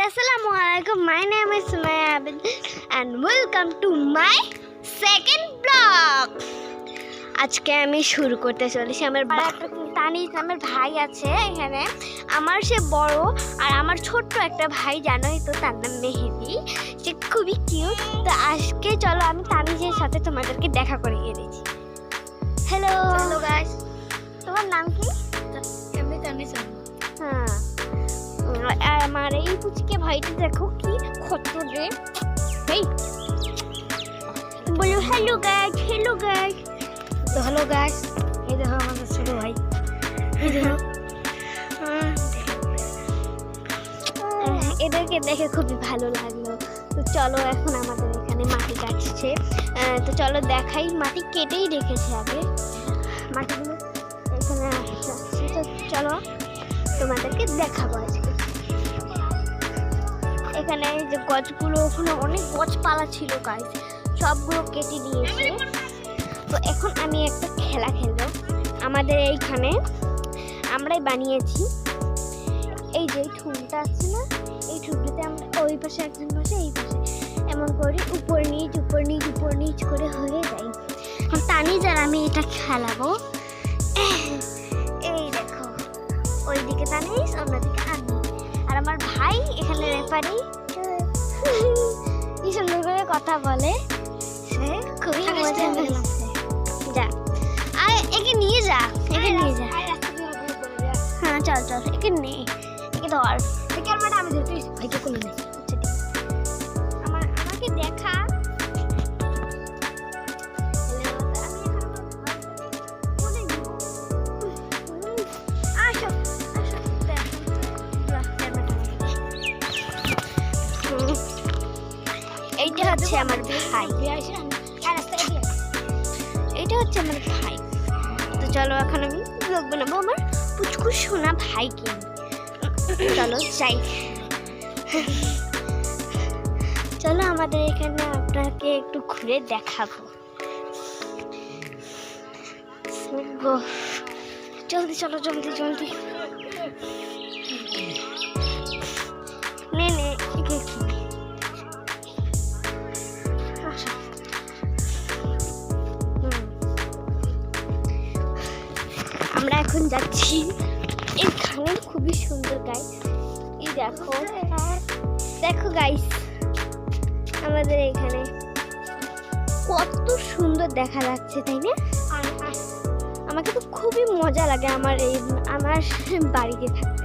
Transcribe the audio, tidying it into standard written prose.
Assalamualaikum. My name is Sumaya Abid and welcome to my second vlog. আজকে আমি শুরু করতে চলেছি। আমার তানিজ নামের ভাই আছে এখানে। আমার সে বড় আর আমার ছোট্ট একটা ভাই, জানোই তো, তার নাম মেহেদি। সে খুবই কিউট। তো আজকে চলো আমি তানিজের সাথে তোমাদেরকে দেখা করে দিয়েছি। হ্যালো হ্যালো গাইস, তোমার নাম কি? আমি তানিজ। হ্যাঁ, আর আমার এই পুচকে ভাইটা দেখো কি কত রে। এই বলো হ্যালো গাইস, হ্যালো গাইস। তো হ্যালো গাইস, এই দেখো আমাদের ছোট ভাই। এই দেখো এদেরকে দেখে খুবই ভালো লাগলো। তো চলো এখন আমাদের এখানে মাটি কাটছে। তো চলো দেখাই, মাটি কেটেই রেখেছে আগে, মাটিগুলো এখানে যাচ্ছে। তো চলো তোমাদেরকে দেখাবো আজকে। এখানে যে গাছগুলো, ওখানে অনেক গাছপালা ছিল গাইস, সবগুলো কেটে দিয়েছে। তো এখন আমি একটা খেলা খেলবো। আমাদের এইখানে আমরাই বানিয়েছি। এই যে ঠুনটা আছে না, এই ঠুনটাতে আমরা ওই পাশে একজন বসে, এই পাশে এমন করে উপর নিচ উপর নিচ উপর নিচ করে হয়ে যায়। তানিজ আর আমি এটা খেলাবো। এই দেখো, ওইদিকে তানিজ, অন্যদিকে আমি, আর আমার ভাই এখানে রেফারি। কি সুন্দর করে কথা বলে, সে খুবই মজা লাগছে। যা, আর একে নিয়ে যা, একে নিয়ে যা। হ্যাঁ চল চল, একে নে, একে ধর। ক্যামেরাটা আমি ধরতে ভাইকে কোলে নেই। আমাকে দেখা। এইটা হচ্ছে আমার ভাই, এইটা হচ্ছে আমার ভাই। তো চলো এখন আমি ব্লগ বানাবো আমার পুচকু সোনা ভাইকে। চলো যাই। চলো আমাদের এখানে আপনাকে একটু ঘুরে দেখাবো। জলদি চলো, জলদি জলদি। নে নে, আমরা এখন যাচ্ছি এখানে, খুবই সুন্দর গাইস। এই দেখো দেখো গাইস, আমাদের এখানে কত সুন্দর দেখা যাচ্ছে, তাই না? আমাকে তো খুবই মজা লাগে আমার বাড়িতে থাকতে।